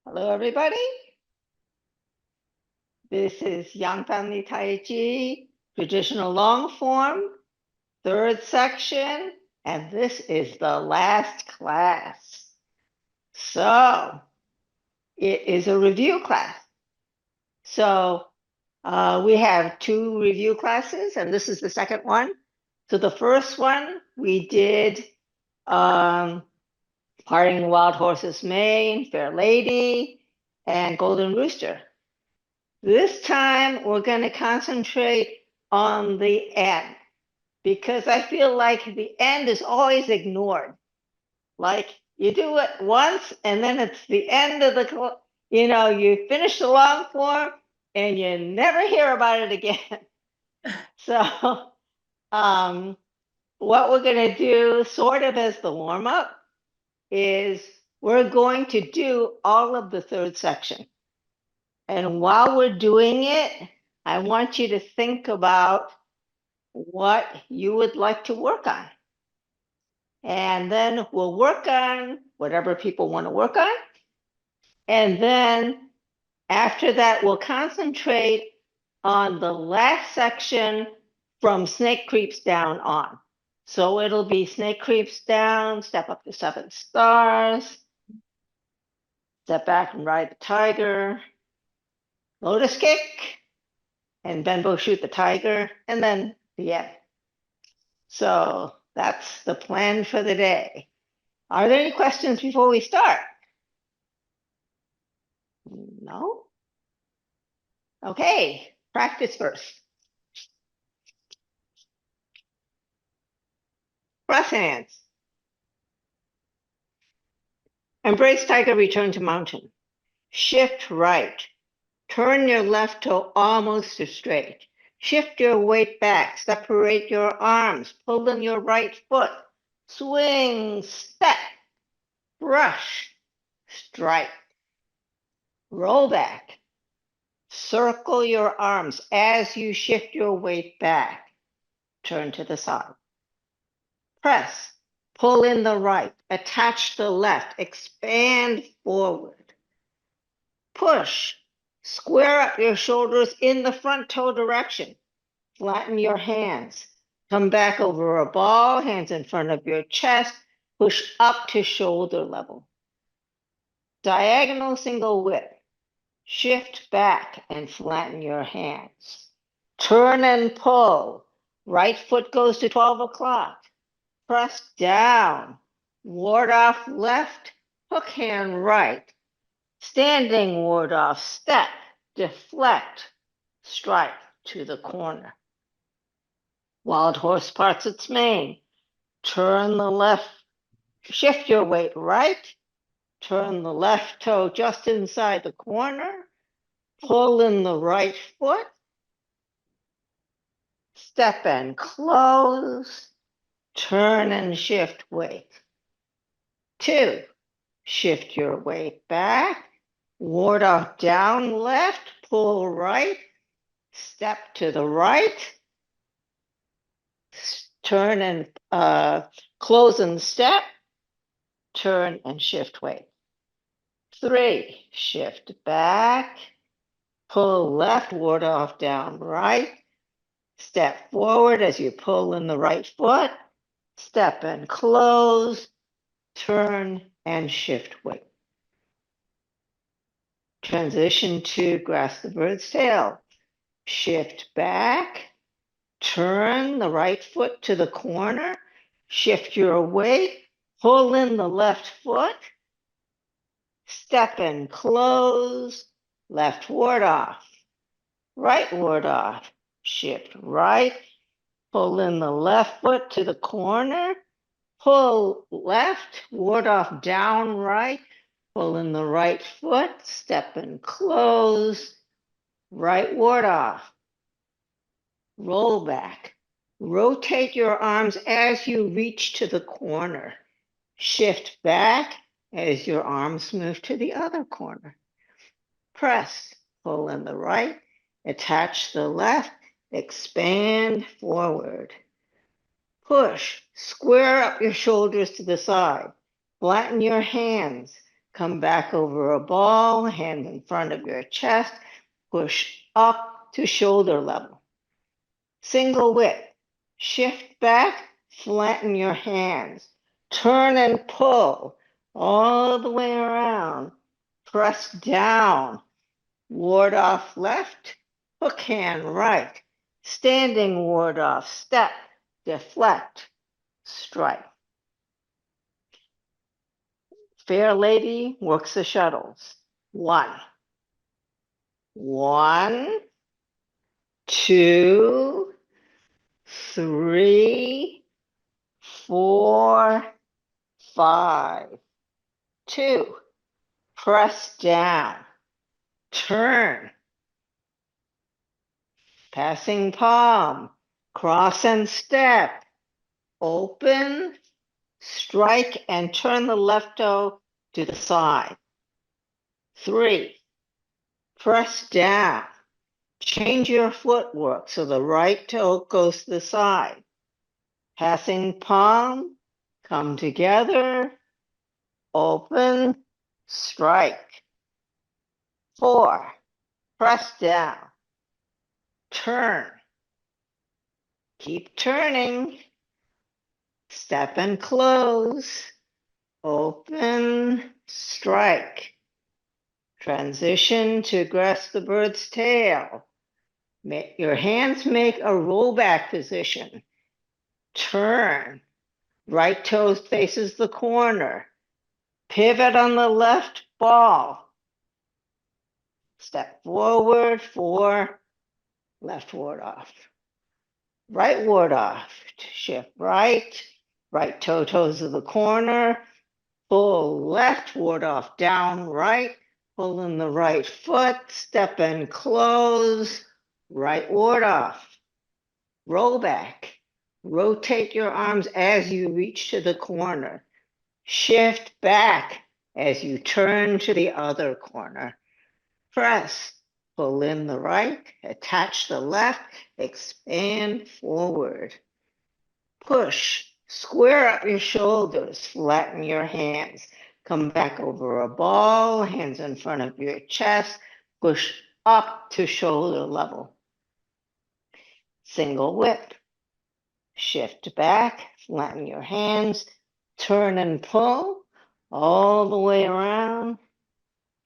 Hello, everybody. This is Yang Family Tai Chi, traditional long form, third section, and this is the last class. So it is a review class. So we have two review classes, and this is the second one. So the first one we did Parting the Wild Horse's Mane, Fair Lady, and Golden Rooster. This time we're going to concentrate on the end because I feel like the end is always ignored. Like you do it once and then it's the end of the, you finish the long form and you never hear about it again. So what we're going to do sort of as the warm up is we're going to do all of the third section. And while we're doing it, I want you to think about what you would like to work on. And then we'll work on whatever people want to work on. And then after that, we'll concentrate on the last section from snake creeps down on. So it'll be snake creeps down, step up to 7 stars, step back and ride the tiger, lotus kick, and Benbow shoot the tiger, and then the end. So that's the plan for the day. Are there any questions before we start? No? Okay, practice first. Cross hands. Embrace tiger, return to mountain. Shift right. Turn your left toe almost to straight. Shift your weight back. Separate your arms. Pull in your right foot. Swing, step, brush, strike. Roll back. Circle your arms as you shift your weight back. Turn to the side. Press. Pull in the right. Attach the left. Expand forward. Push. Square up your shoulders in the front toe direction. Flatten your hands. Come back over a ball, hands in front of your chest. Push up to shoulder level. Diagonal single width. Shift back and flatten your hands. Turn and pull. Right foot goes to 12 o'clock. Press down. Ward off left. Hook hand right. Standing ward off. Step. Deflect. Strike to the corner. Wild horse parts its mane. Turn the left. Shift your weight right. Turn the left toe just inside the corner. Pull in the right foot. Step and close. Turn and shift weight. 2. Shift your weight back. Ward off down left. Pull right. Step to the right. Turn and close and step. Turn and shift weight. 3. Shift back. Pull left. Ward off down right. Step forward as you pull in the right foot. Step and close. Turn and shift weight. Transition to grasp the bird's tail. Shift back. Turn the right foot to the corner. Shift your weight. Pull in the left foot. Step and close. Left ward off. Right ward off. Shift right. Pull in the left foot to the corner. Pull left. Ward off down right. Pull in the right foot. Step and close. Right ward off. Roll back. Rotate your arms as you reach to the corner. Shift back as your arms move to the other corner. Press. Pull in the right. Attach the left. Expand forward. Push. Square up your shoulders to the side. Flatten your hands. Come back over a ball, hand in front of your chest, push up to shoulder level. Single whip, shift back, flatten your hands, turn and pull all the way around, press down, ward off left, hook hand right, standing ward off, step, deflect, strike. Fair lady works the shuttles. 1, 2, 3, 4, 5, 2. Press down, turn, passing palm, cross and step, open, strike, and turn the left toe to the side. 3, press down, change your footwork so the right toe goes to the side. Passing palm, come together, open, strike. 4, press down, turn, keep turning, step and close, open, strike. Transition to grasp the bird's tail. Your hands make a rollback position. Turn, right toe faces the corner. Pivot on the left ball. Step forward, 4, left ward off. Right ward off, shift right, right toe toes to the corner, pull left, ward off down right, pull in the right foot, step and close, right ward off. Roll back, rotate your arms as you reach to the corner. Shift back as you turn to the other corner. Press, pull in the right, attach the left, expand forward. Push, square up your shoulders, flatten your hands. Come back over a ball, hands in front of your chest, push up to shoulder level. Single whip, shift back, flatten your hands, turn and pull all the way around,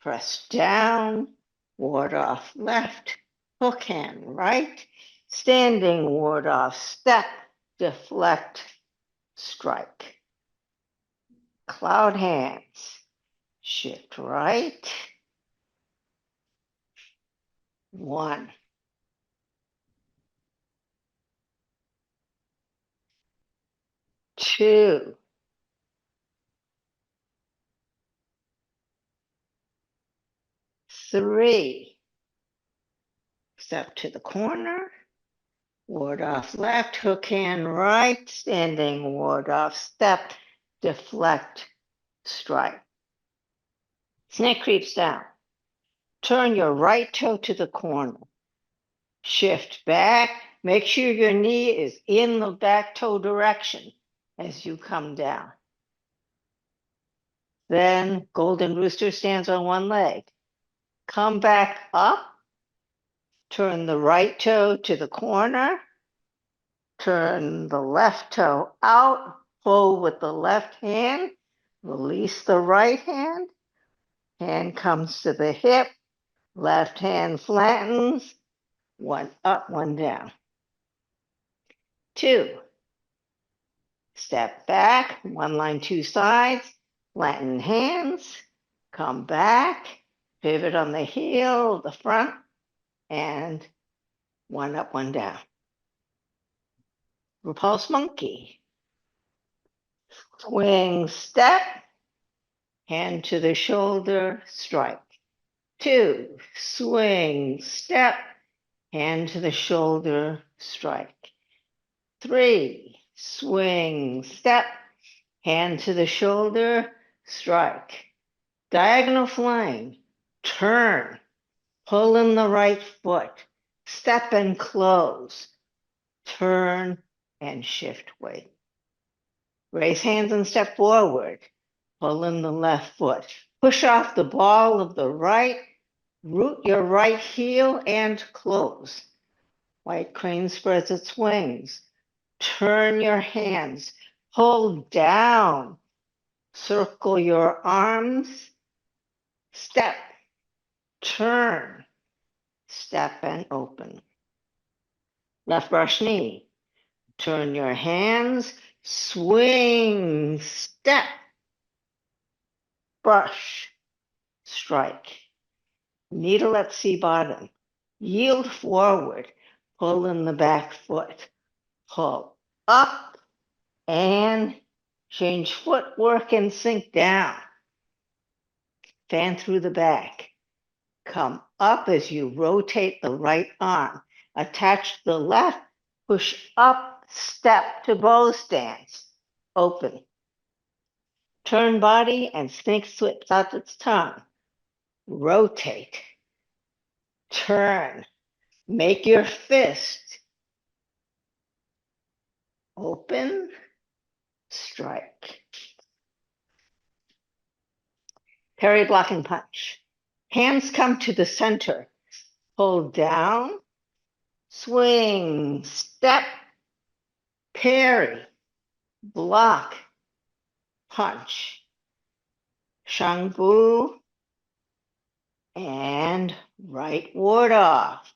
press down, ward off left, hook hand right, standing ward off step, deflect, strike. Cloud hands, shift right, 1, 2, 3, step to the corner, ward off left, hook hand right, standing ward off step, deflect, strike. Snake creeps down. Turn your right toe to the corner. Shift back. Make sure your knee is in the back toe direction as you come down. Then golden rooster stands on one leg. Come back up. Turn the right toe to the corner. Turn the left toe out. Pull with the left hand. Release the right hand. Hand comes to the hip. Left hand flattens. 1 up, 1 down. 2. Step back, 1 line, 2 sides, flatten hands, come back, pivot on the heel, the front, and 1 up, 1 down. Repulse monkey. Swing, step, hand to the shoulder, strike. 2, swing, step, hand to the shoulder, strike. 3, swing, step, hand to the shoulder, strike. Diagonal flying, turn, pull in the right foot, step and close, turn and shift weight. Raise hands and step forward, pull in the left foot, Push off the ball of the right, root your right heel and close. White crane spreads its wings. Turn your hands, hold down, circle your arms, step, turn, step and open. Left brush knee, turn your hands, swing, step, brush, strike. Needle at C bottom. Yield forward. Pull in the back foot. Pull up and change footwork and sink down. Fan through the back. Come up as you rotate the right arm. Attach the left. Push up, step to bow stance. Open. Turn body and snake slips out its tongue. Rotate. Turn. Make your fist. Open. Strike. Parry, block, and punch. Hands come to the center. Hold down. Swing. Step. Parry. Block. Punch. Chengfu. And right ward off.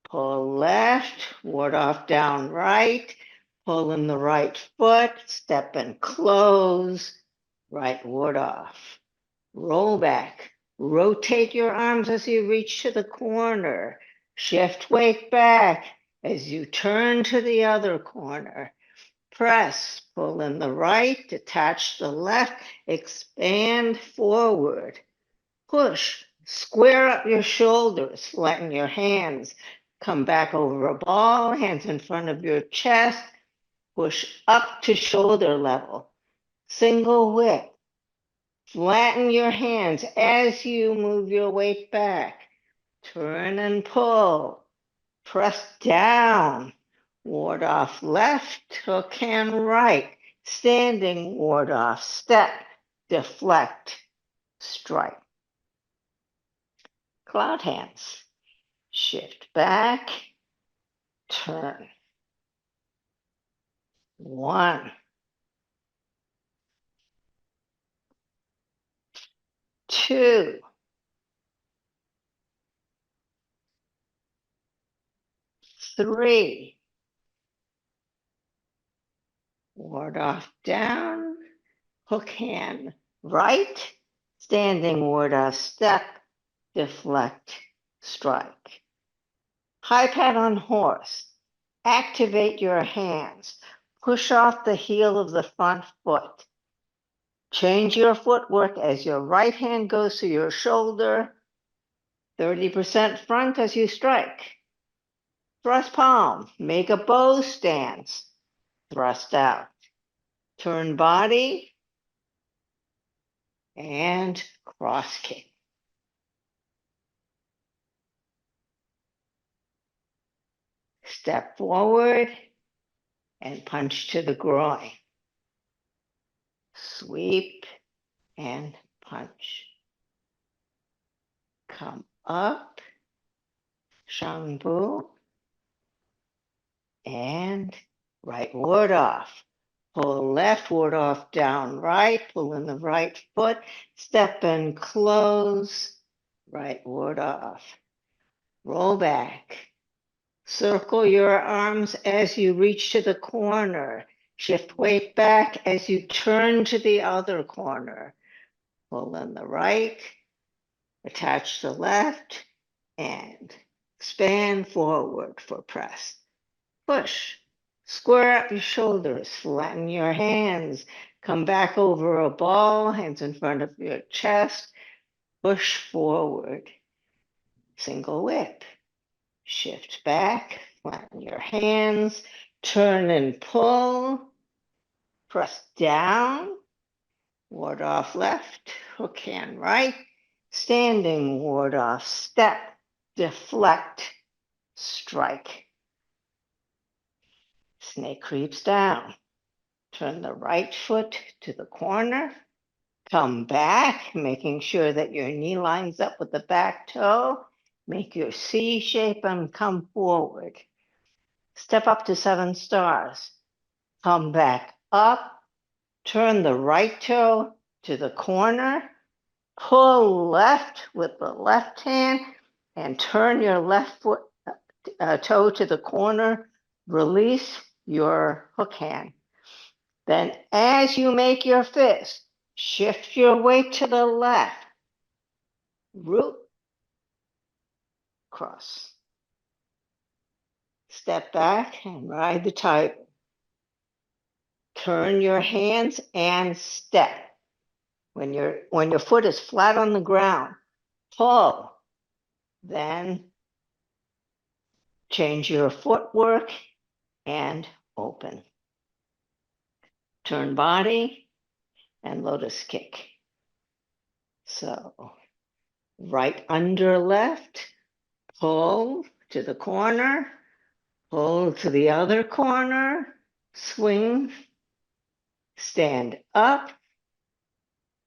Pull left, ward off down right, pull in the right foot, step and close, right ward off. Roll back, rotate your arms as you reach to the corner, shift weight back as you turn to the other corner. Press, pull in the right, detach the left, expand forward. Push, square up your shoulders, flatten your hands. Come back over a ball, hands in front of your chest. Push up to shoulder level. Single whip. Flatten your hands as you move your weight back. Turn and pull. Press down. Ward off left, hook hand right. Standing ward off, step, deflect, strike. Cloud hands. Shift back, turn. 1, 2, 3. Ward off down, hook hand right, standing ward off step, deflect, strike. High pad on horse. Activate your hands. Push off the heel of the front foot. Change your footwork as your right hand goes to your shoulder. 30% front as you strike. Thrust palm, make a bow stance. Thrust out. Turn body and cross kick. Step forward and punch to the groin. Sweep and punch. Come up, Chengfu, and right ward off. Pull left, ward off down right, pull in the right foot, step and close, right ward off. Roll back. Circle your arms as you reach to the corner. Shift weight back as you turn to the other corner. Pull in the right, attach the left, and expand forward for press. Push. Square up your shoulders, flatten your hands, come back over a ball, hands in front of your chest, push forward. Single whip. Shift back, flatten your hands, turn and pull, press down, ward off left, hook hand right, standing ward off step, deflect, strike. Snake creeps down. Turn the right foot to the corner, Come back, making sure that your knee lines up with the back toe. Make your C shape and come forward. Step up to 7 stars. Come back up. Turn the right toe to the corner. Pull left with the left hand and turn your left foot toe to the corner. Release your hook hand. Then as you make your fist, shift your weight to the left. Root, cross. Step back and ride the tiger. Turn your hands and step. When your foot is flat on the ground, pull. Then change your footwork and open. Turn body and lotus kick. So right under left, pull to the corner, pull to the other corner, swing, stand up,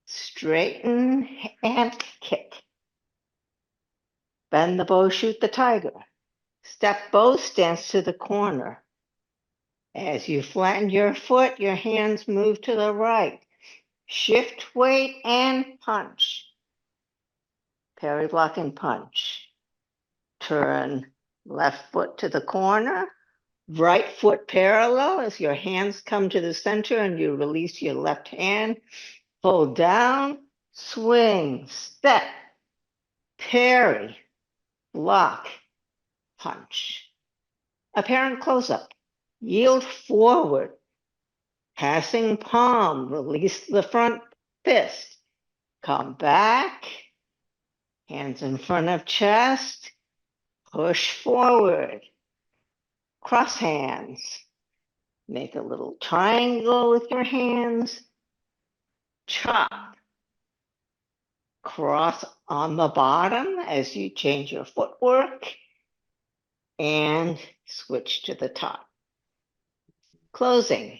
straighten and kick. Bend the bow, shoot the tiger. Step bow stance to the corner. As you flatten your foot, your hands move to the right. Shift weight and punch. Parry block and punch. Turn left foot to the corner. Right foot parallel as your hands come to the center and you release your left hand. Pull down, swing, step, parry, block, punch. Apparent close-up. Yield forward. Passing palm, release the front fist. Come back. Hands in front of chest. Push forward. Cross hands. Make a little triangle with your hands. Chop. Cross on the bottom as you change your footwork. And switch to the top. Closing.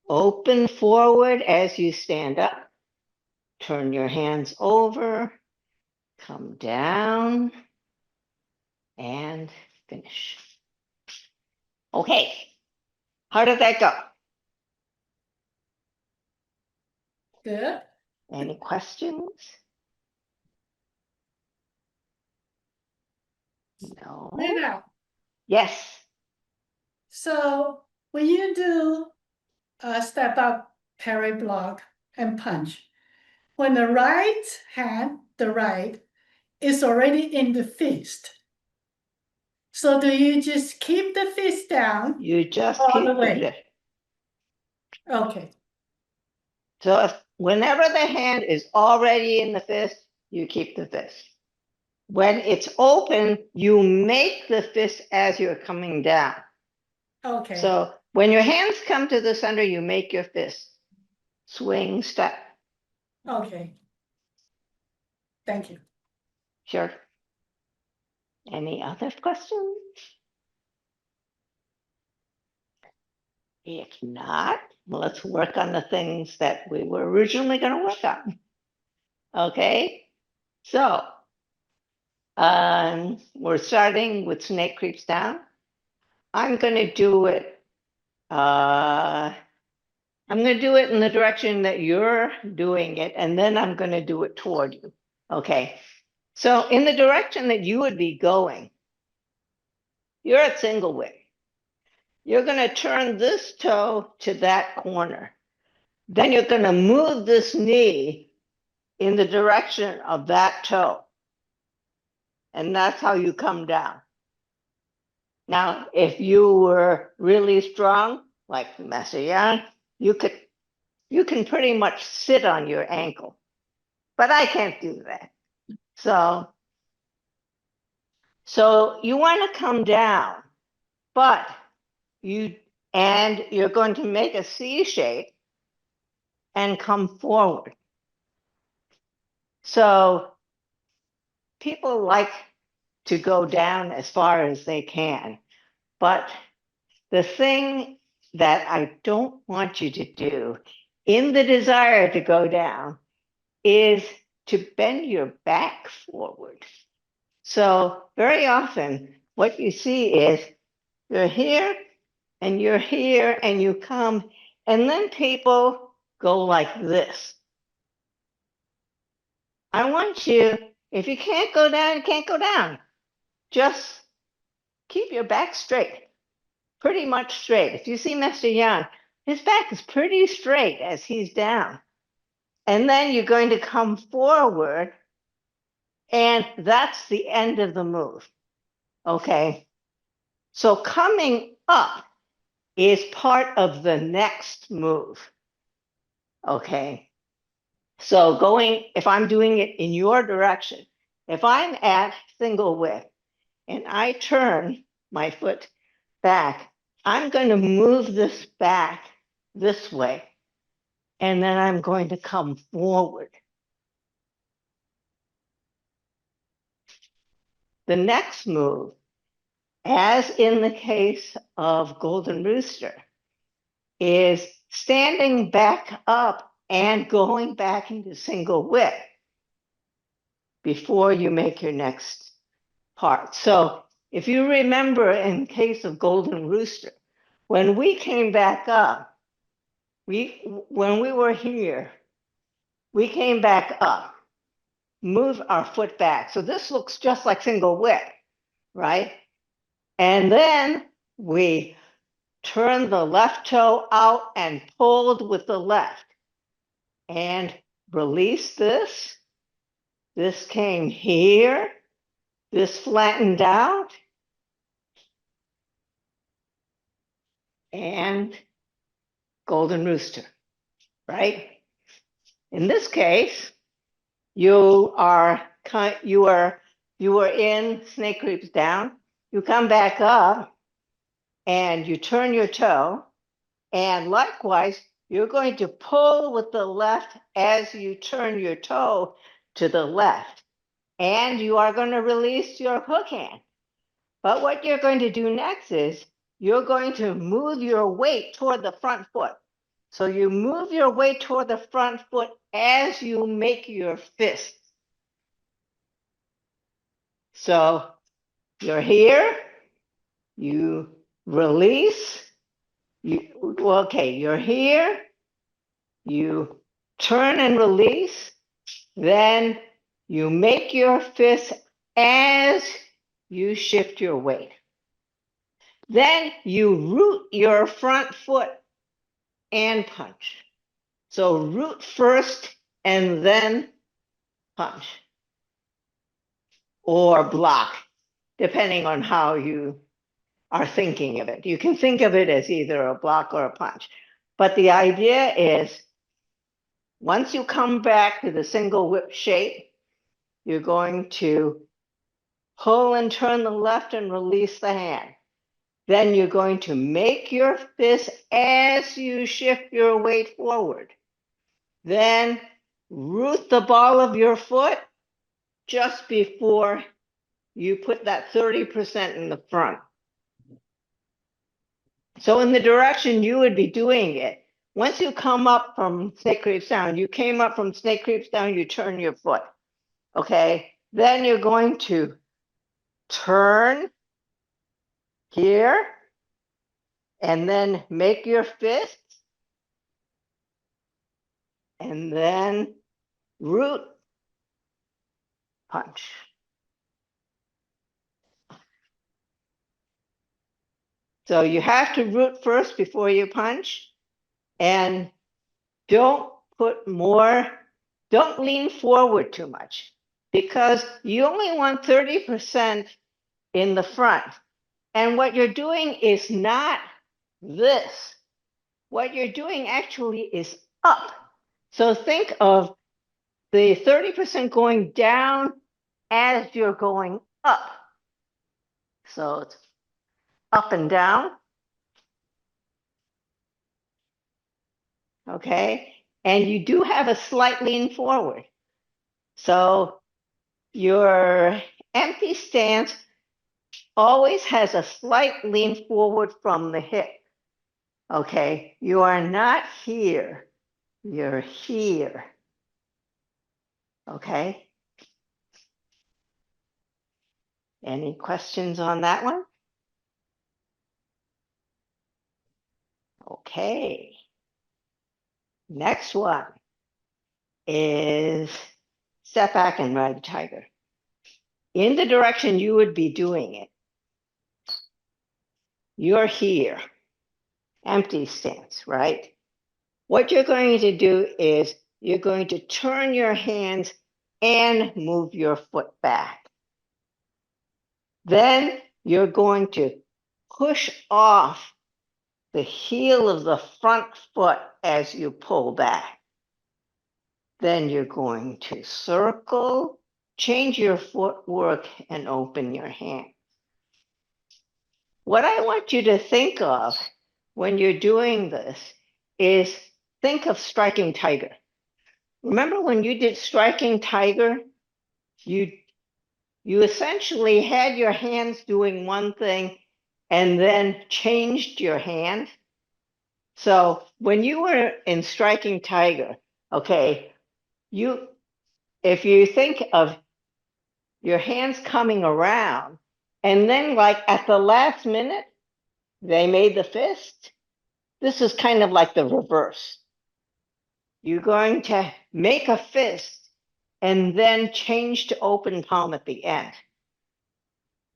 Open forward as you stand up. Turn your hands over. Come down. And finish. Okay. How did that go? Good. Any questions? No. Rita, Yes. so when you do a step up, parry block, and punch, when the right hand, the right, is already in the fist, so do you just keep the fist down? You just All keep the way. it. Okay, So whenever the hand is already in the fist, you keep the fist. When it's open, you make the fist as you're coming down. okay, So when your hands come to the center, you make your fist. Swing, step. okay. Thank you. Sure. Any other questions? If not, let's work on the things that we were originally going to work on. Okay, so we're starting with snake creeps down. I'm going to do it. I'm going to do it in the direction that you're doing it, and then I'm going to do it toward you. Okay, so in the direction that you would be going, you're at single way. You're going to turn this toe to that corner. Then you're going to move this knee in the direction of that toe. And that's how you come down. Now, if you were really strong, like Messiah, you can pretty much sit on your ankle. But I can't do that. So you want to come down, but you're going to make a C shape and come forward. So people like to go down as far as they can. But the thing that I don't want you to do in the desire to go down is to bend your back forward. So very often what you see is you're here and you're here and you come, and then people go like this. I want you, if you can't go down, you can't go down. Just keep your back straight, pretty much straight. If you see Mr. Yan, his back is pretty straight as he's down. And then you're going to come forward, and that's the end of the move. Okay? So coming up is part of the next move. Okay? So going, if I'm doing it in your direction, if I'm at single width and I turn my foot back, I'm going to move this back this way, and then I'm going to come forward. The next move, as in the case of Golden Rooster, is standing back up and going back into single width before you make your next part. So if you remember in case of Golden Rooster, when we came back up, when we were here, we came back up, move our foot back. So this looks just like single width, right? And then we turned the left toe out and pulled with the left and release this. This came here. This flattened out. And Golden Rooster, right? In this case, you are in snake creeps down. You come back up and you turn your toe, and likewise, you're going to pull with the left as you turn your toe to the left, and you are going to release your hook hand. But what you're going to do next is you're going to move your weight toward the front foot. So you move your weight toward the front foot as you make your fist. So you're here, you release, you're here, you turn and release, then you make your fist as you shift your weight. Then you root your front foot and punch. So root first and then punch or block, depending on how you are thinking of it. You can think of it as either a block or a punch. But the idea is once you come back to the single whip shape, you're going to pull and turn the left and release the hand. Then you're going to make your fist as you shift your weight forward. Then root the ball of your foot just before you put that 30% in the front. So in the direction you would be doing it, once you come up from snake creeps down, you came up from snake creeps down, you turn your foot, okay? Then you're going to turn here and then make your fist and then root, punch. So you have to root first before you punch, and don't lean forward too much because you only want 30% in the front. And what you're doing is not this. What you're doing actually is up. So think of the 30% going down as you're going up. So it's up and down. Okay. And you do have a slight lean forward. So your empty stance always has a slight lean forward from the hip. Okay. You are not here. You're here. Okay. Any questions on that one? Okay. Next one is step back and ride the tiger. In the direction you would be doing it. You're here. Empty stance, right? What you're going to do is you're going to turn your hands and move your foot back. Then you're going to push off the heel of the front foot as you pull back. Then you're going to circle, change your footwork, and open your hand. What I want you to think of when you're doing this is think of striking tiger. Remember when you did striking tiger, you essentially had your hands doing one thing and then changed your hand. So when you were in striking tiger, okay, if you think of your hands coming around and then like at the last minute, they made the fist. This is kind of like the reverse. You're going to make a fist and then change to open palm at the end.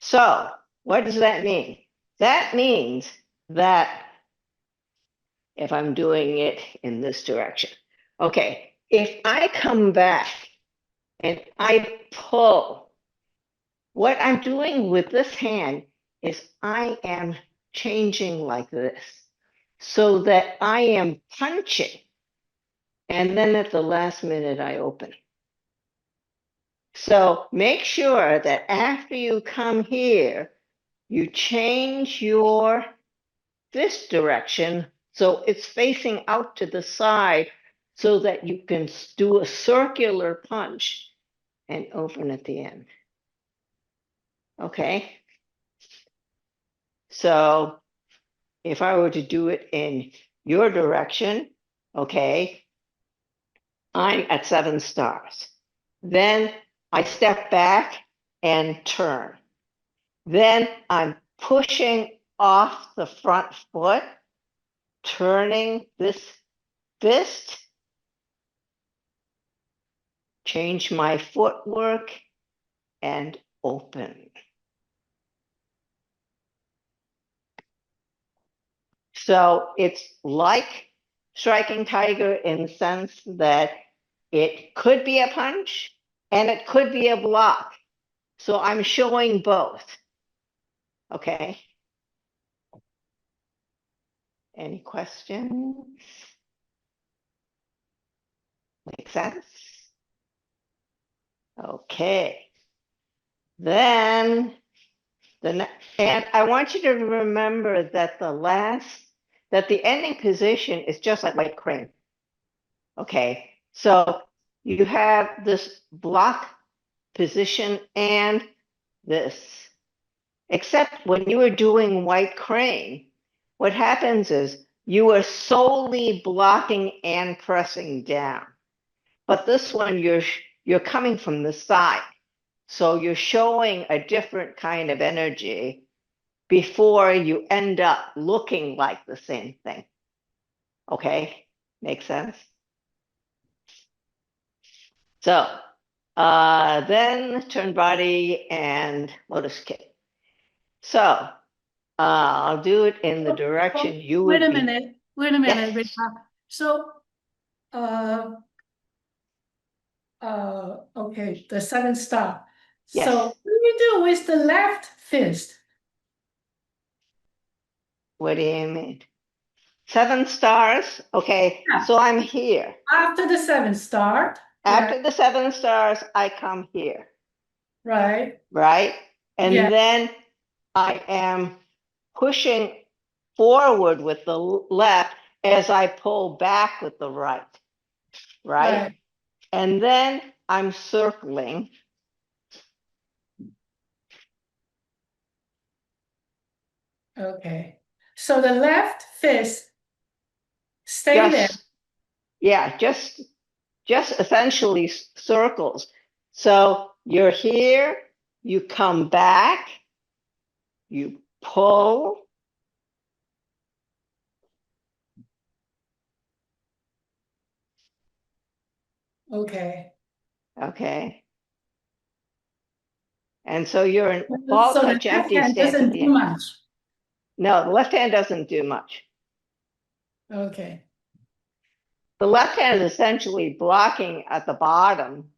So what does that mean? That means that if I'm doing it in this direction, okay, if I come back and I pull, what I'm doing with this hand is I am changing like this so that I am punching. And then at the last minute, I open. So make sure that after you come here, you change your fist direction so it's facing out to the side so that you can do a circular punch and open at the end. Okay? So if I were to do it in your direction, okay, I'm at 7 stars. Then I step back and turn. Then I'm pushing off the front foot, turning this fist, change my footwork, and open. So it's like striking tiger in the sense that it could be a punch and it could be a block. So I'm showing both. Okay. Any questions? Make sense? Okay. Then and I want you to remember that the ending position is just like white crane. Okay. So you have this block position and this. Except when you are doing white crane, what happens is you are solely blocking and pressing down. But this one, you're coming from the side. So you're showing a different kind of energy before you end up looking like the same thing. Okay, makes sense? So then turn body and lotus kick. So I'll do it in the direction you would Wait a be. minute, Rita. So, okay, the 7 star. Yes. So what do you do with the left fist? What do you mean? 7 stars? Okay, Yeah. so I'm here. After the 7 star. After the 7 stars, I come here. Right. Right? And Yeah. then I am pushing forward with the left as I pull back with the right. Right? And then I'm circling. Okay. So the left fist stay there. Yeah, just essentially circles. So you're here, you come back, you pull, Okay. okay? And so you're in ball So the touch left empty hand stance at doesn't the do end. much. No, the left hand doesn't do much. Okay. The left hand is essentially blocking at the bottom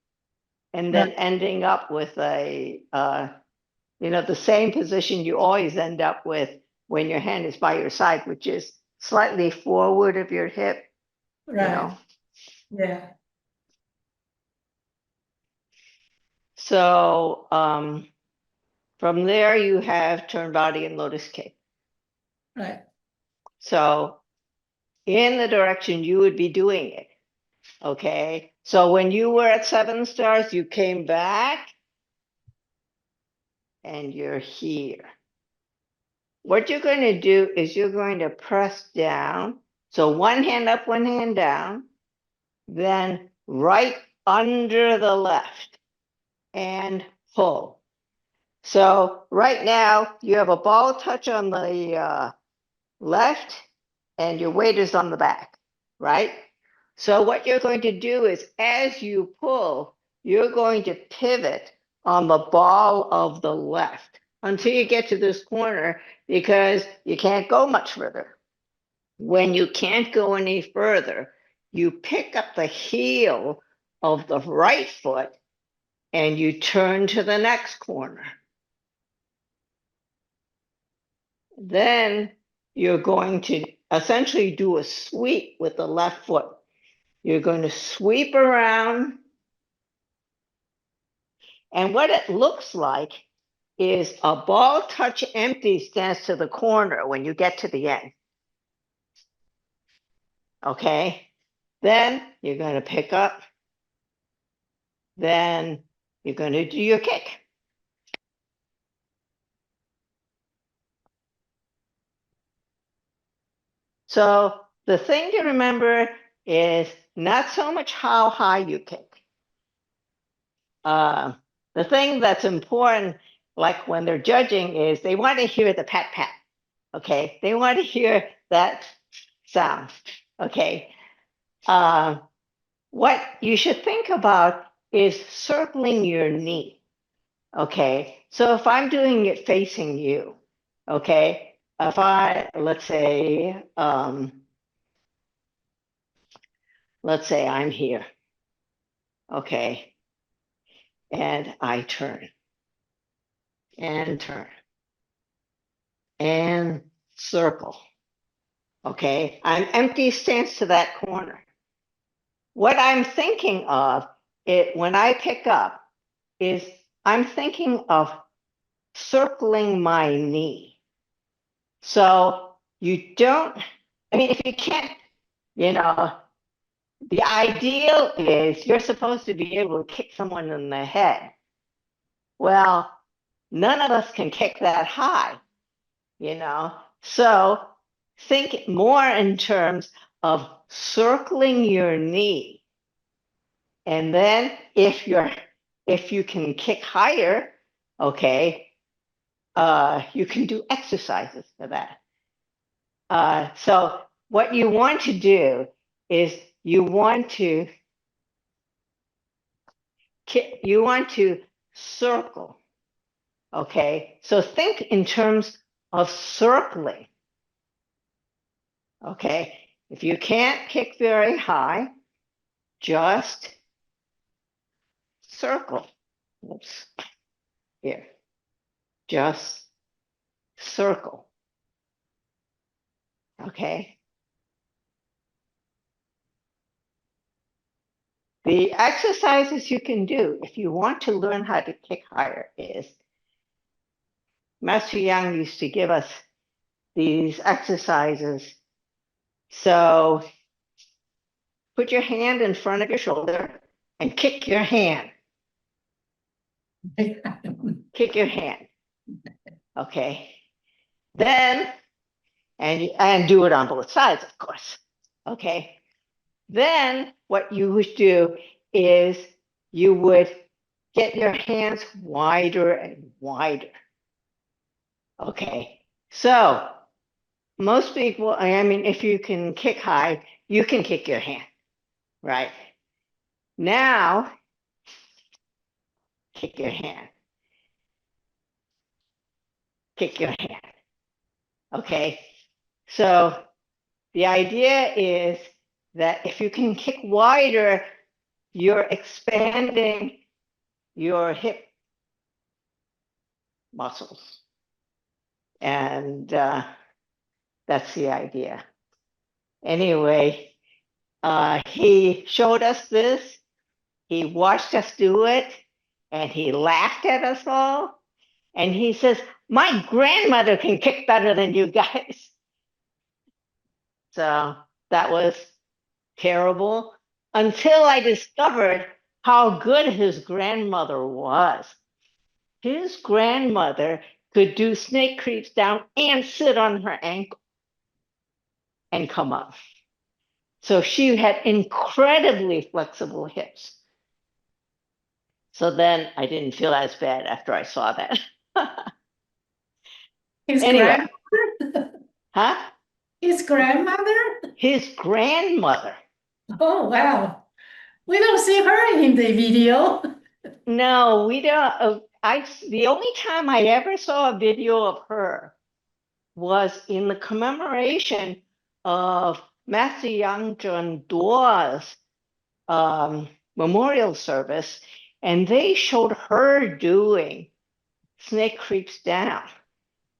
and then Right. ending up with a, the same position you always end up with when your hand is by your side, which is slightly forward of your hip, Right. Yeah. So from there, you have turn body and lotus kick. Right. So in the direction you would be doing it. Okay. So when you were at 7 stars, you came back and you're here. What you're going to do is you're going to press down. So one hand up, one hand down, then right under the left and pull. So right now you have a ball touch on the left and your weight is on the back, right? So what you're going to do is as you pull, you're going to pivot on the ball of the left until you get to this corner because you can't go much further. When you can't go any further, you pick up the heel of the right foot and you turn to the next corner. Then you're going to essentially do a sweep with the left foot. You're going to sweep around. And what it looks like is a ball touch empty stance to the corner when you get to the end. Okay. Then you're going to pick up. Then you're going to do your kick. So the thing to remember is not so much how high you kick. The thing that's important, like when they're judging, is they want to hear the pat pat. Okay, they want to hear that sound. Okay, what you should think about is circling your knee. Okay, so if I'm doing it facing you, okay, if I let's say I'm here, okay, and I turn and turn and circle. Okay, I'm empty stance to that corner. What I'm thinking of it when I pick up is I'm thinking of circling my knee. So you don't, I mean, if you can't, you know, the ideal is you're supposed to be able to kick someone in the head. Well, none of us can kick that high, you know. So think more in terms of circling your knee. And then if you can kick higher, okay, you can do exercises for that. So what you want to do is you want to circle. Okay, so think in terms of circling. Okay, if you can't kick very high, just circle. Oops, here, just circle. Okay. The exercises you can do if you want to learn how to kick higher is Master Yang used to give us these exercises. So put your hand in front of your shoulder and kick your hand. Kick your hand. Okay. Then, and do it on both sides, of course. Okay. Then what you would do is you would get your hands wider and wider. Okay, so most people, I mean, if you can kick high, you can kick your hand, right? Now, kick your hand, kick your hand. Okay, so the idea is that if you can kick wider, you're expanding your hip muscles. And that's the idea. Anyway, he showed us this. He watched us do it, and he laughed at us all. And he says, my grandmother can kick better than you guys. So that was terrible until I discovered how good his grandmother was. His grandmother could do snake creeps down and sit on her ankle and come up. So she had incredibly flexible hips. So then I didn't feel as bad after I saw that. His Anyway, grandmother? huh? His grandmother? His grandmother. Oh, wow. We don't see her in the video. No, we don't. The only time I ever saw a video of her was in the commemoration of Master Yang Duo's memorial service, and they showed her doing snake creeps down.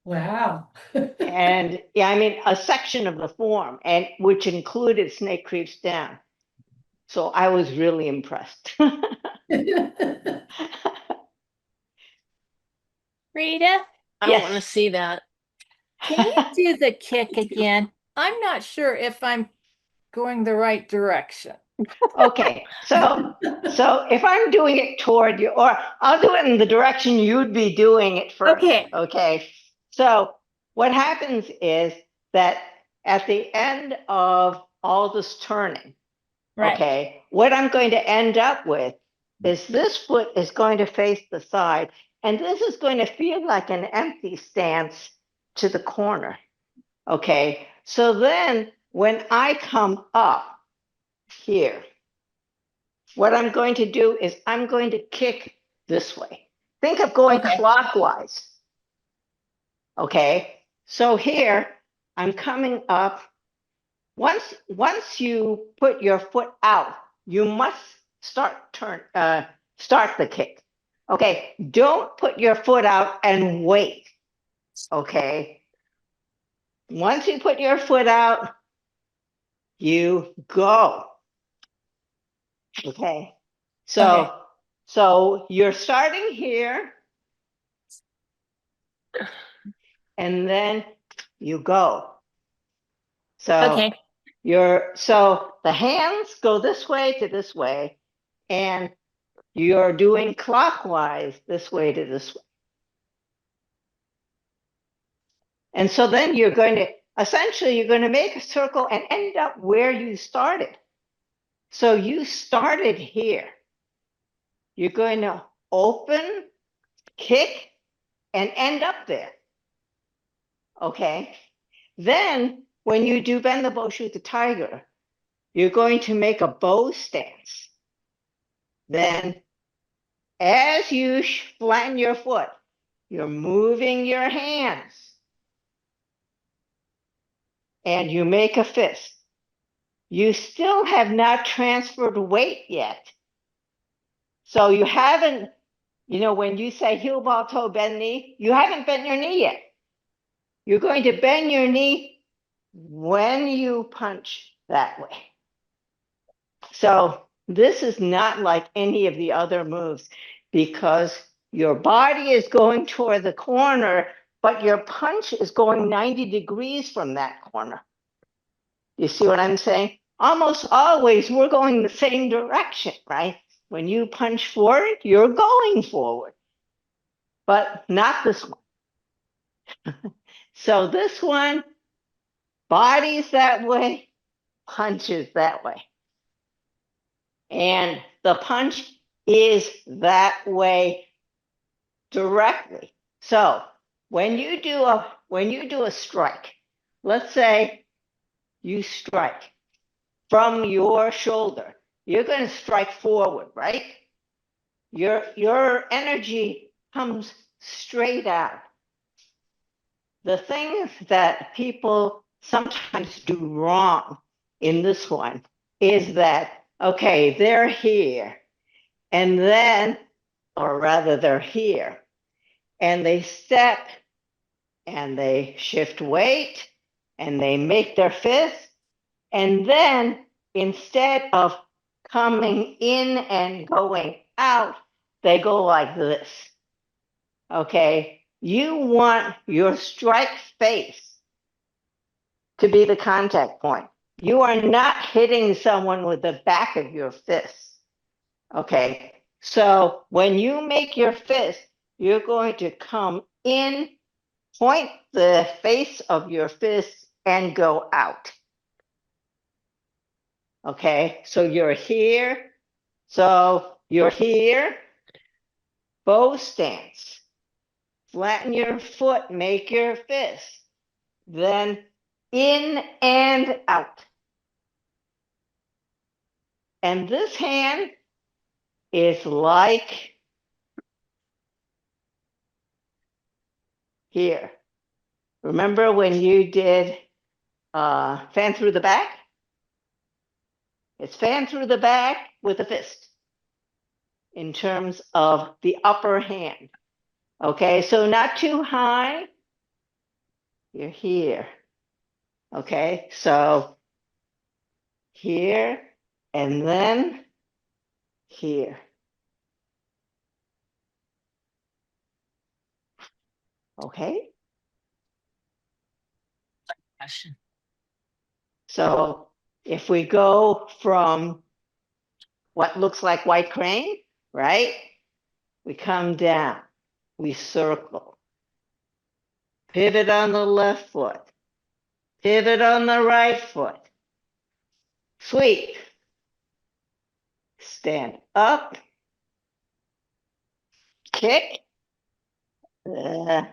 Wow. And yeah, I mean, a section of the form, and which included snake creeps down. So I was really impressed. Rita, I Yes. want to see that. Can you do the kick again? I'm not sure if I'm going the right direction. Okay, so if I'm doing it toward you, or I'll do it in the direction you'd be doing it first. Okay. Okay. So what happens is that at the end of all this turning, Right. okay, what I'm going to end up with is this foot is going to face the side, and this is going to feel like an empty stance to the corner. Okay, so then when I come up here, what I'm going to do is I'm going to kick this way. Think of going clockwise. Okay, so here I'm coming up. Once you put your foot out, you must start the kick. Okay, don't put your foot out and wait. Okay, once you put your foot out, you go. Okay, so you're starting here, and then you go. So so the hands go this way to this way, and you're doing clockwise this way to this way. And so then you're going to make a circle and end up where you started. So you started here. You're going to open, kick, and end up there. Okay. Then when you do bend the bow, shoot the tiger, you're going to make a bow stance. Then as you flatten your foot, you're moving your hands. And you make a fist. You still have not transferred weight yet. So you haven't, when you say heel, ball, toe, bend knee, you haven't bent your knee yet. You're going to bend your knee when you punch that way. So this is not like any of the other moves because your body is going toward the corner, but your punch is going 90 degrees from that corner. You see what I'm saying? Almost always we're going the same direction, right? When you punch forward, you're going forward, but not this one. So this one, body's that way, punches that way. And the punch is that way directly. So when you do a strike, let's say you strike from your shoulder, you're going to strike forward, right? Your energy comes straight out. The thing that people sometimes do wrong in this one is that, okay, they're here, and then, or rather, they're here, and they step and they shift weight and they make their fist, and then instead of coming in and going out, they go like this. Okay, you want your strike face to be the contact point. You are not hitting someone with the back of your fist. Okay, so when you make your fist, you're going to come in, point the face of your fist, and go out. Okay, so you're here. So you're here, bow stance. Flatten your foot, make your fist. Then in and out. And this hand is like here. Remember when you did fan through the back? It's fan through the back with a fist in terms of the upper hand. Okay, so not too high. You're here. Okay, so here and then here. Okay, Question. so if we go from what looks like white crane, right? We come down, we circle, pivot on the left foot, pivot on the right foot, sweep, stand up, kick, uh,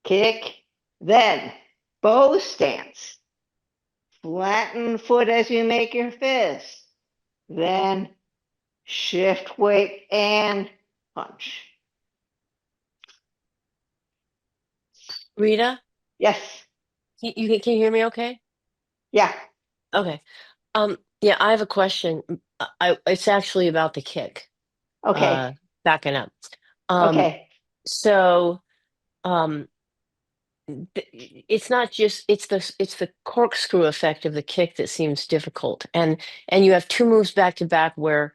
kick, then bow stance. Flatten foot as you make your fist. Then shift weight and punch. Rita, Yes. can you hear me okay? Yeah. Okay. Yeah, I have a question. It's actually about the kick. Okay. Backing up. Okay. So, um, it's not just it's the corkscrew effect of the kick that seems difficult, and you have two moves back to back where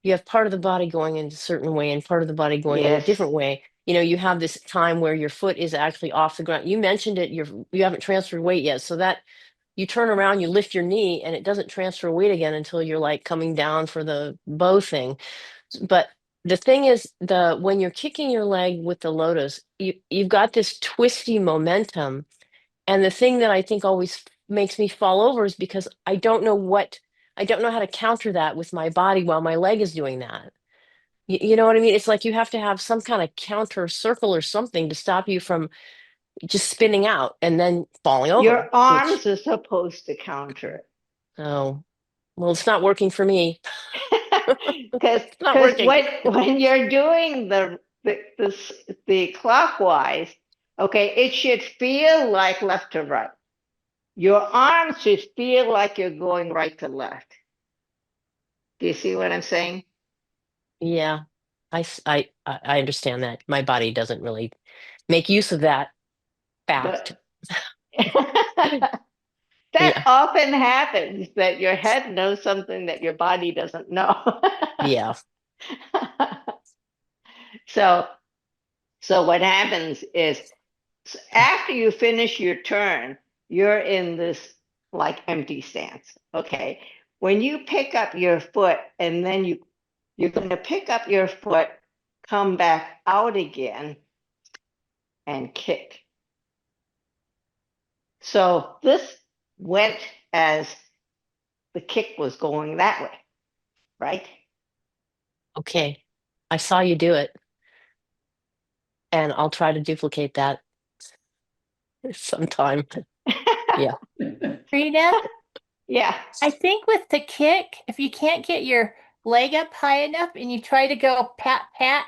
you have part of the body going in a certain way and part of the body going in a Yes. different way. You know, you have this time where your foot is actually off the ground. You mentioned it, you haven't transferred weight yet. So that you turn around, you lift your knee, and it doesn't transfer weight again until you're like coming down for the bow thing. But the thing is, the when you're kicking your leg with the lotus, you've got this twisty momentum. And the thing that I think always makes me fall over is because I don't know how to counter that with my body while my leg is doing that. You know what I mean? It's like you have to have some kind of counter circle or something to stop you from just spinning out and then falling over, Your which, arms are supposed to counter oh, well, it's not working for me. it. Because It's not working. when you're doing the clockwise, okay, it should feel like left to right. Your arms should feel like you're going right to left. Do you see what I'm saying? Yeah, I understand that. My body doesn't really make use of that fact. But that Yeah, often happens that your head knows something that your body doesn't know. yeah. So what happens is after you finish your turn, you're in this like empty stance. Okay. When you pick up your foot and then you're going to pick up your foot, come back out again and kick. So this went as the kick was going that way. right? Okay. I saw you do it. And I'll try to duplicate that sometime. Yeah. Rita, Yeah. I think with the kick, if you can't get your leg up high enough and you try to go pat, pat,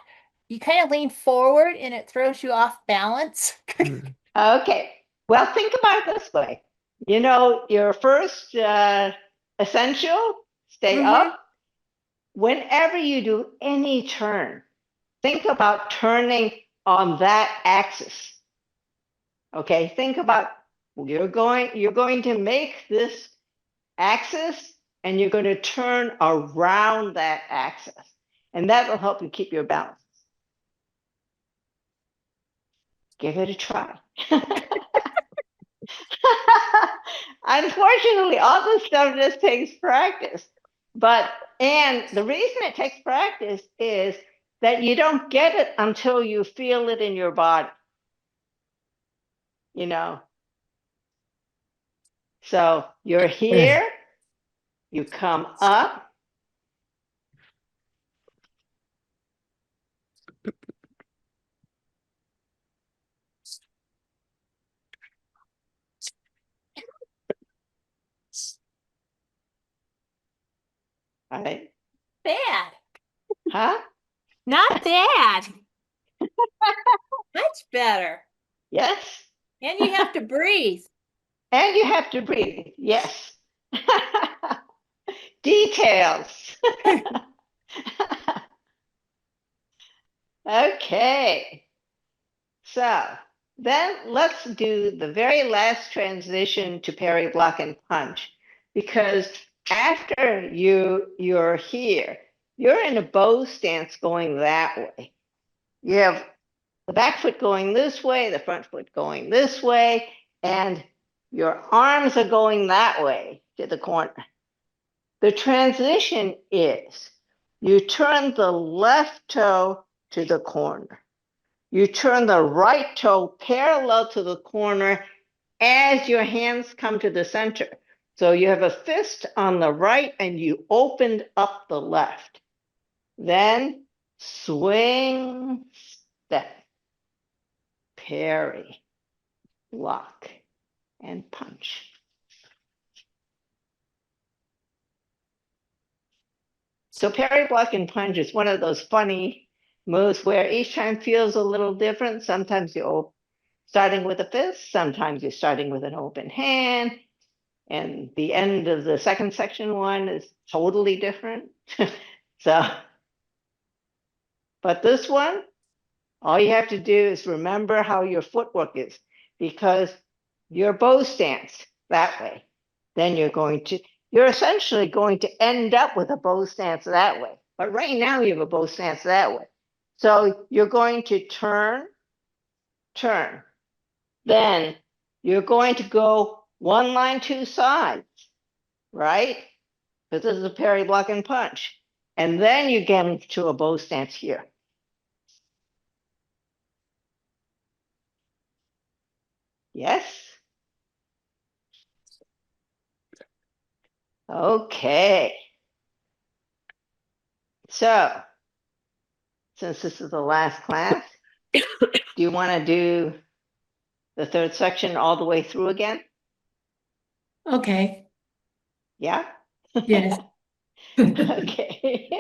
you kind of lean forward and it throws you off balance. Mm. Okay. Well, think about it this way. You know, your first essential, stay Mhm. up. Whenever you do any turn, think about turning on that axis. Okay, think about you're going to make this axis and you're going to turn around that axis. And that will help you keep your balance. Give it a try. Unfortunately, all this stuff just takes practice. And the reason it takes practice is that you don't get it until you feel it in your body. You know, so you're here, you come up, right? Bad. Huh? Not bad. Much better. Yes. And you have to breathe. And you have to breathe. Yes. Details. Okay. So then let's do the very last transition to parry, block, and punch. Because after you're here, you're in a bow stance going that way. You have the back foot going this way, the front foot going this way, and your arms are going that way to the corner. The transition is you turn the left toe to the corner. You turn the right toe parallel to the corner as your hands come to the center. So you have a fist on the right and you opened up the left. Then swing, step, parry, block, and punch. So parry, block, and punch is one of those funny moves where each time feels a little different. Sometimes you're starting with a fist, sometimes you're starting with an open hand, and the end of the second section one is totally different. So, but this one, all you have to do is remember how your footwork is, because your bow stance that way, then you're essentially going to end up with a bow stance that way. But right now you have a bow stance that way. So you're going to turn, turn. Then you're going to go one line, two sides, right? Because this is a parry, block, and punch. And then you get into a bow stance here. Yes? Okay. So, since this is the last class, do you want to do the third section all the way through again? Okay, Yeah? yes. Okay.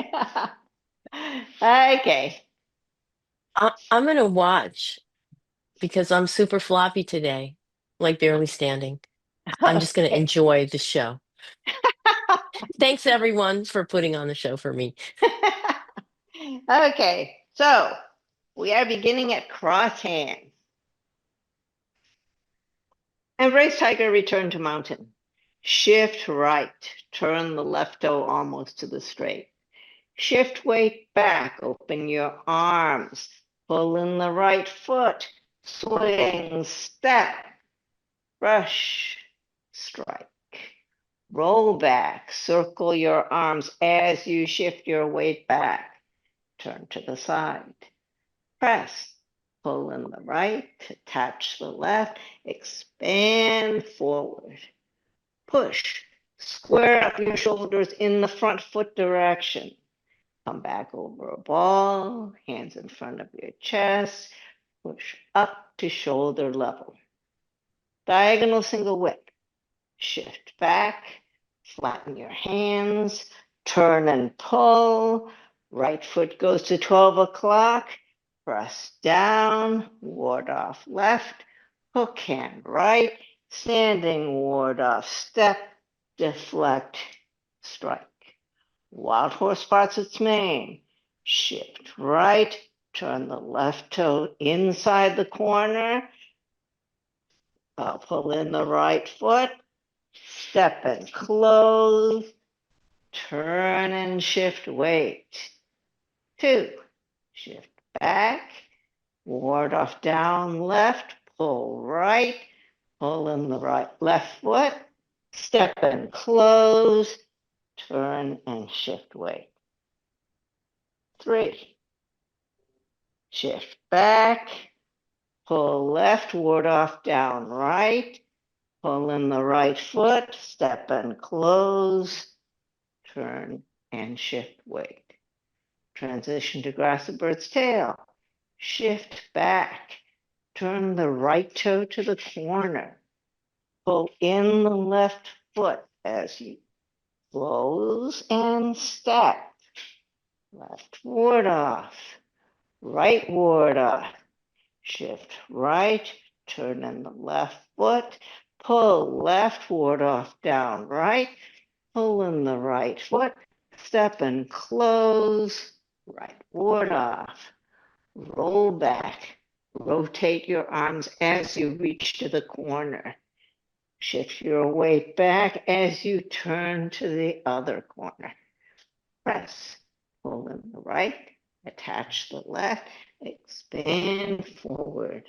Okay. I'm going to watch because I'm super floppy today, like barely standing. I'm just going to Okay. enjoy the show. Thanks, everyone, for putting on the show for me. Okay. So, we are beginning at cross hands. Embrace tiger, return to mountain. Shift right, turn the left toe almost to the straight. Shift weight back, open your arms, pull in the right foot, swing, step, brush, strike. Roll back, circle your arms as you shift your weight back. Turn to the side. Press, pull in the right, attach the left, expand forward. Push, Square up your shoulders in the front foot direction. Come back over a ball, hands in front of your chest, push up to shoulder level. Diagonal single whip. Shift back, flatten your hands, turn and pull. Right foot goes to 12 o'clock. Press down, ward off left, hook hand right, standing ward off step, deflect, strike. Wild horse parts its mane. Shift right, turn the left toe inside the corner. Pull in the right foot, step and close, turn and shift weight. 2, shift back, ward off down left, pull right, pull in the right left foot, step and close, turn and shift weight. 3, shift back, pull left, ward off down right, pull in the right foot, step and close, turn and shift weight. Transition to grasp the bird's tail. Shift back, turn the right toe to the corner, pull in the left foot as you close and step. Left ward off, right ward off, shift right, turn in the left foot, pull left ward off down right, pull in the right foot, step and close, right ward off, roll back, rotate your arms as you reach to the corner. Shift your weight back as you turn to the other corner. Press, pull in the right, attach the left, expand forward.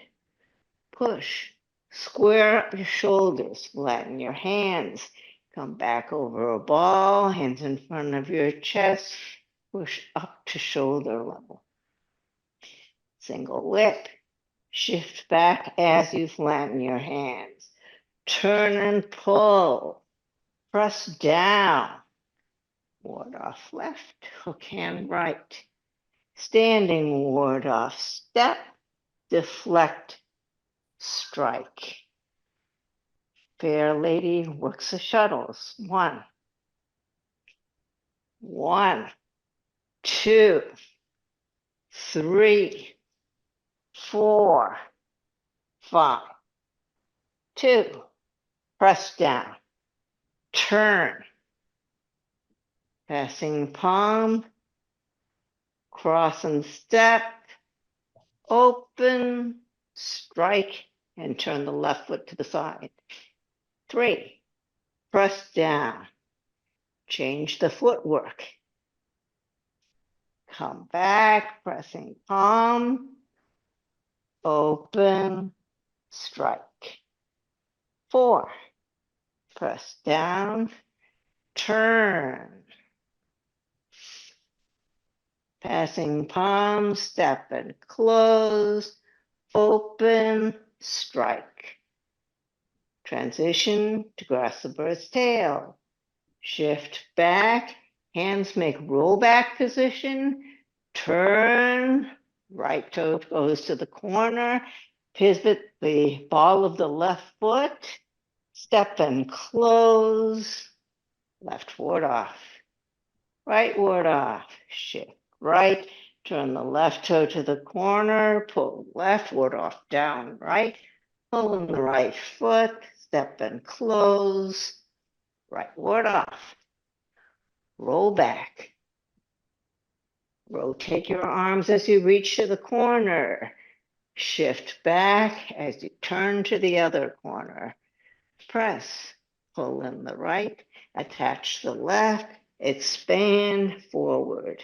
Push, square up your shoulders, flatten your hands. Come back over a ball, hands in front of your chest, push up to shoulder level. Single whip, shift back as you flatten your hands. Turn and pull, press down, ward off left, hook hand right. Standing ward off step, deflect, strike. Fair lady works the shuttles. 1, 2, 3, 4, 5, 2. Press down, turn, passing palm, cross and step, open, strike, and turn the left foot to the side. 3, press down, change the footwork. Come back, pressing palm, open, strike. 4, press down, turn. Passing palm, step and close, open, strike. Transition to grasp the bird's tail. Shift back, hands make roll back position, turn, right toe goes to the corner, pivot the ball of the left foot, step and close, left ward off, right ward off, shift right, turn the left toe to the corner, pull left ward off down right, pull in the right foot, step and close, right ward off, roll back, rotate your arms as you reach to the corner, shift back as you turn to the other corner, press, pull in the right, attach the left, expand forward,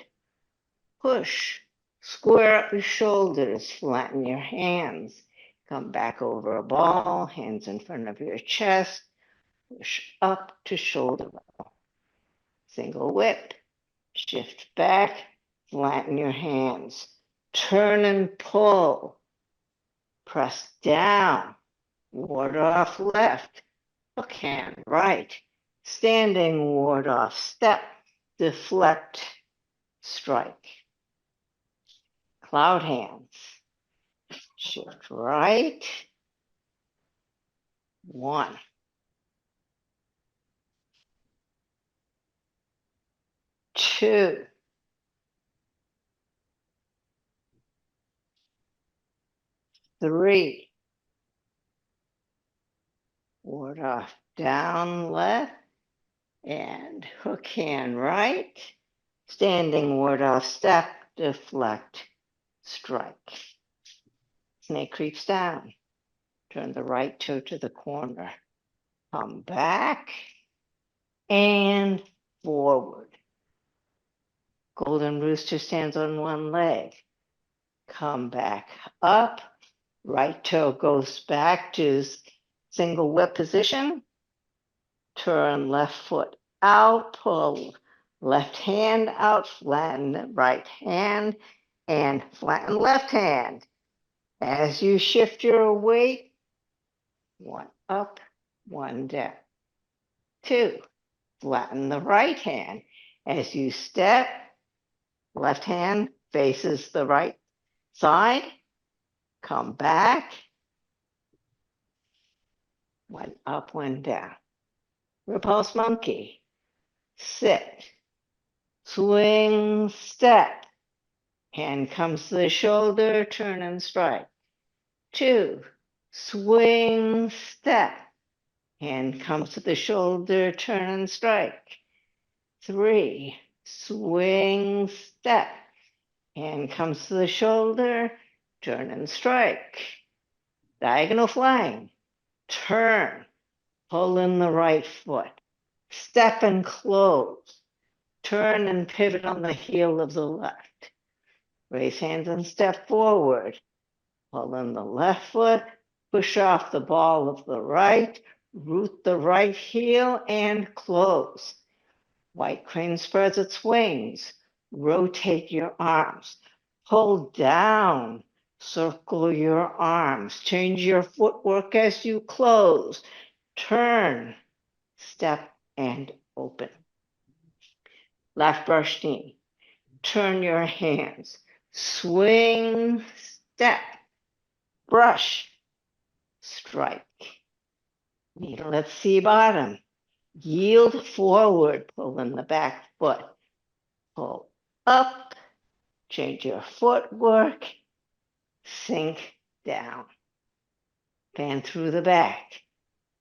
push, square up your shoulders, flatten your hands, come back over a ball, hands in front of your chest, push up to shoulder level. Single whip, shift back, flatten your hands, turn and pull, press down, ward off left, hook hand right, standing ward off, step, deflect, strike. Cloud hands. Shift right. 1. 2. 3. Ward off, down, left, and hook hand right. Standing ward off, step, deflect, strike. Snake creeps down. Turn the right toe to the corner. Come back and forward. Golden rooster stands on one leg. Come back up. Right toe goes back to single whip position. Turn left foot out. Pull left hand out. Flatten right hand and flatten left hand. As you shift your weight, 1 up, 1 down. 2. Flatten the right hand. As you step, left hand faces the right side. Come back. 1 up, 1 down. Repulse monkey. Sit. Swing, step. Hand comes to the shoulder, turn and strike. 2. Swing, step. Hand comes to the shoulder, turn and strike. 3. Swing, step. Hand comes to the shoulder, turn and strike. Diagonal flying. Turn. Pull in the right foot. Step and close. Turn and pivot on the heel of the left. Raise hands and step forward. Pull in the left foot. Push off the ball of the right. Root the right heel and close. White crane spreads its wings. Rotate your arms. Pull down. Circle your arms. Change your footwork as you close. Turn. Step and open. Left brush knee. Turn your hands. Swing. Step. Brush. Strike. Needle at C bottom. Yield forward, pull in the back foot. Pull up, change your footwork, sink down. Fan through the back.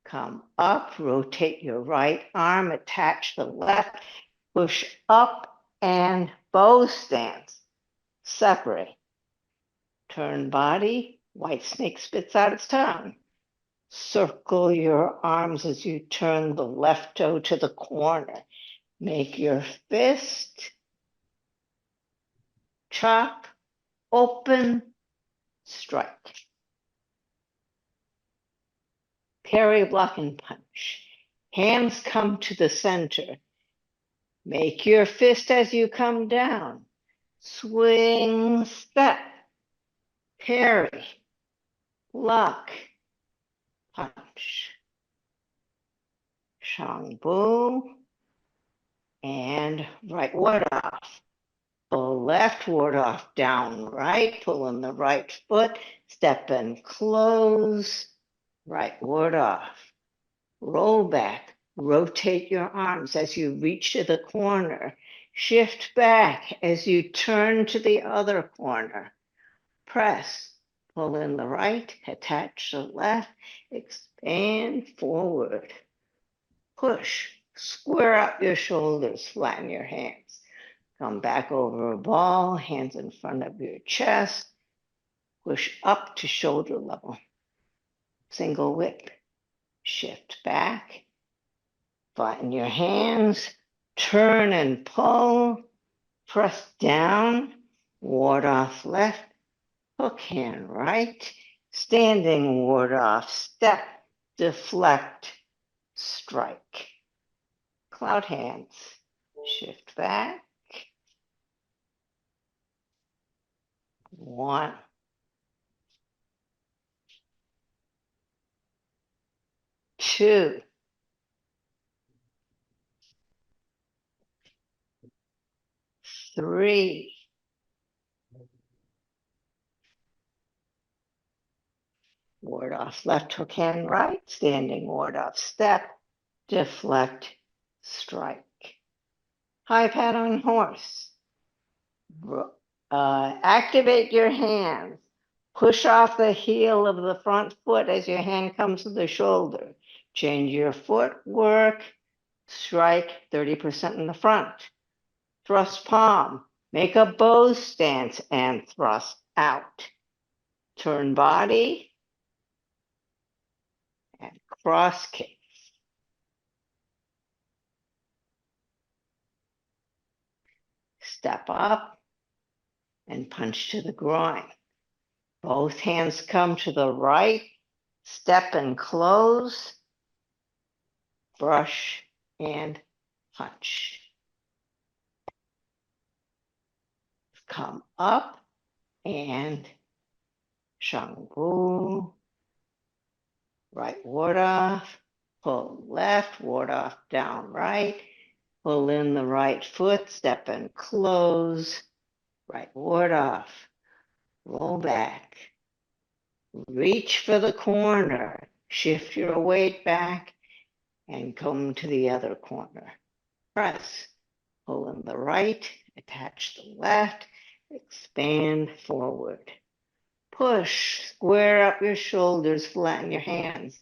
Come up, rotate your right arm, attach the left, push up and bow stance. Separate. Turn body, white snake spits out its tongue. Circle your arms as you turn the left toe to the corner. Make your fist, chop, open, strike. Parry, block, and punch. Hands come to the center. Make your fist as you come down. Swing, step, parry, block, punch. Chengfu and right ward off. Pull left ward off, down right, pull in the right foot, step and close, right ward off. Roll back, rotate your arms as you reach to the corner. Shift back as you turn to the other corner. Press, pull in the right, attach the left, expand forward. Push, square up your shoulders, flatten your hands. Come back over a ball, hands in front of your chest. Push up to shoulder level. Single whip. Shift back. Flatten your hands. Turn and pull. Press down. Ward off left. Hook hand right. Standing ward off. Step. Deflect. Strike. Cloud hands. Shift back. 1. 2. 3. Ward off left hook hand right, standing ward off step, deflect, strike. High pad on horse. Activate your hands. Push off the heel of the front foot as your hand comes to the shoulder. Change your footwork. Strike 30% in the front. Thrust palm. Make a bow stance and thrust out. Turn body and cross kick. Step up and punch to the groin. Both hands come to the right. Step and close. Brush and punch. Come up and Chengfu. Right ward off. Pull left, ward off down right. Pull in the right foot, step and close. Right ward off. Roll back. Reach for the corner. Shift your weight back and come to the other corner. Press. Pull in the right, attach the left, expand forward. Push, square up your shoulders, flatten your hands.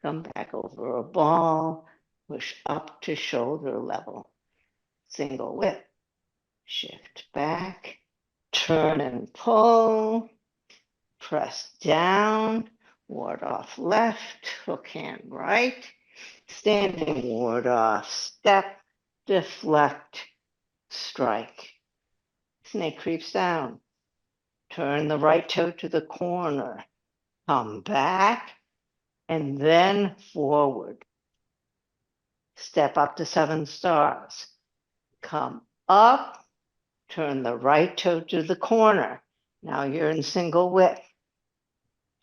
Come back over a ball, push up to shoulder level. Single whip. Shift back, turn and pull. Press down, ward off left, hook hand right. Standing ward off, step, deflect, strike. Snake creeps down. Turn the right toe to the corner. Come back and then forward. Step up to 7 stars. Come up, turn the right toe to the corner. Now you're in single whip.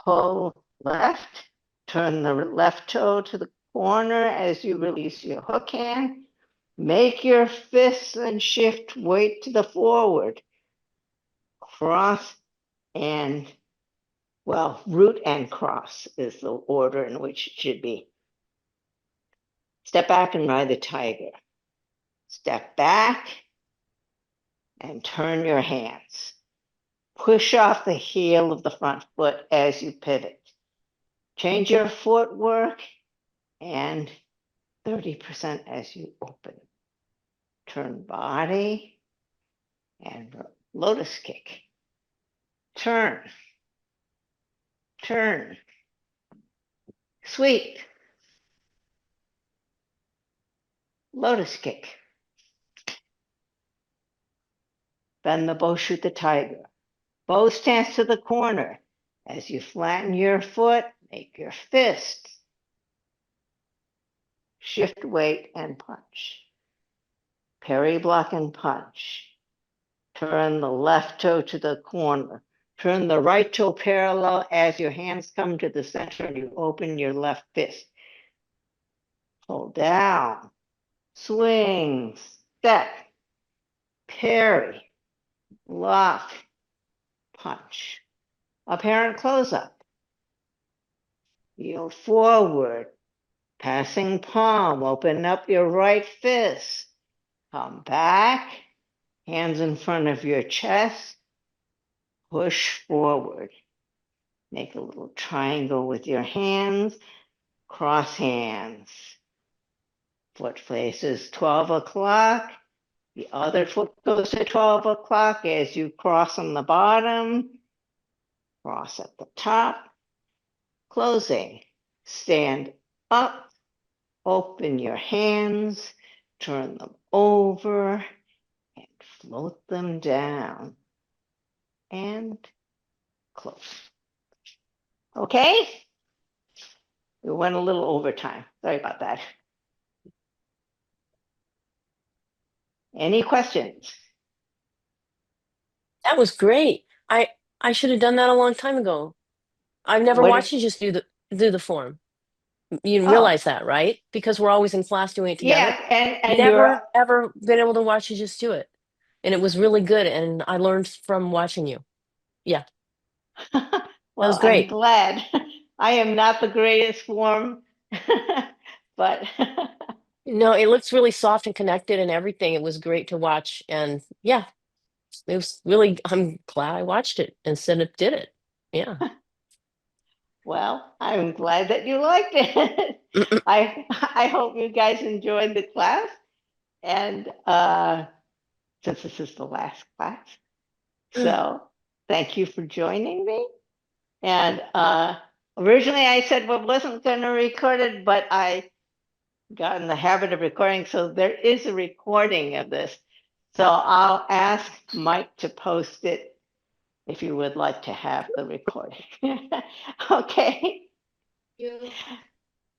Pull left, turn the left toe to the corner as you release your hook hand. Make your fists and shift weight to the forward. Cross and, well, root and cross is the order in which it should be. Step back and ride the tiger. Step back and turn your hands. Push off the heel of the front foot as you pivot. Change your footwork and 30% as you open. Turn body and lotus kick. Turn. Turn. Sweep. Lotus kick. Bend the bow, shoot the tiger. Bow stance to the corner. As you flatten your foot, make your fist. Shift weight and punch. Parry, block, and punch. Turn the left toe to the corner. Turn the right toe parallel as your hands come to the center and you open your left fist. Hold down. Swing. Step. Parry. Lock. Punch. Apparent close-up. Yield forward. Passing palm. Open up your right fist. Come back. Hands in front of your chest. Push forward. Make a little triangle with your hands. Cross hands. Foot faces 12 o'clock. The other foot goes to 12 o'clock as you cross on the bottom. Cross at the top. Closing. Stand up. Open your hands. Turn them over. And float them down. And close. Okay? We went a little overtime. Sorry about that. Any questions? That was great. I should have done that a long time ago. I've never What watched did- you just do the form. You didn't Oh. realize that, right? Because we're always in class doing it together. Yeah, and Never you're ever been able to watch you just do it. and it was really good. And I learned from watching you. Yeah, Well, was I'm great. glad. I am not the greatest form, but No, it looks really soft and connected and everything. It was great to watch. And yeah, it was really, I'm glad I watched it instead of did it. Yeah. well, I'm glad that you liked it. I hope you guys enjoyed the class. And since this is the last class, so thank you for joining me. And originally I said I wasn't going to record it, but I got in the habit of recording. So there is a recording of this. So I'll ask Mike to post it if you would like to have the recording. Okay.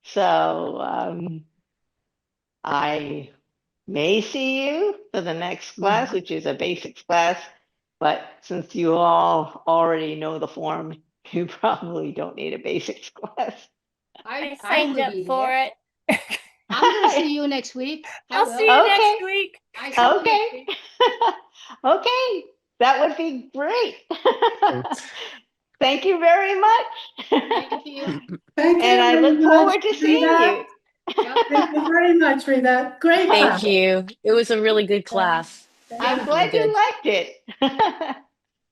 So I may see you for the next class, which is a basics class. But since you all already know the form, you probably don't need a basics class. I signed up for it. I'm gonna see you next week. I'll see you Okay. next week. Okay. Okay. That would be great. Thank you very much. Thank you. Thank you And I very look much, forward to seeing Rita. you. Thank you very much, Rita. Great Thank class. you. It was a really good class. I'm Really glad you good. liked it.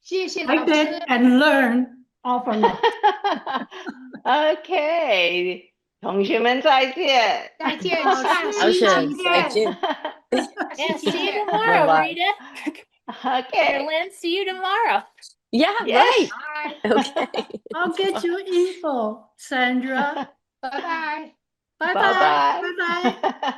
谢谢 I 老 did 师， and learn all from it. Okay. 同学们再见。再见，好下是星好期再见。Yeah, 星期 see you 见。 tomorrow, Bye-bye. Rita. Okay. Lynn, see you tomorrow. Yeah, Yes. right. Bye Okay. I'll get you info, Sandra. bye bye. Bye bye. Bye Bye bye. bye.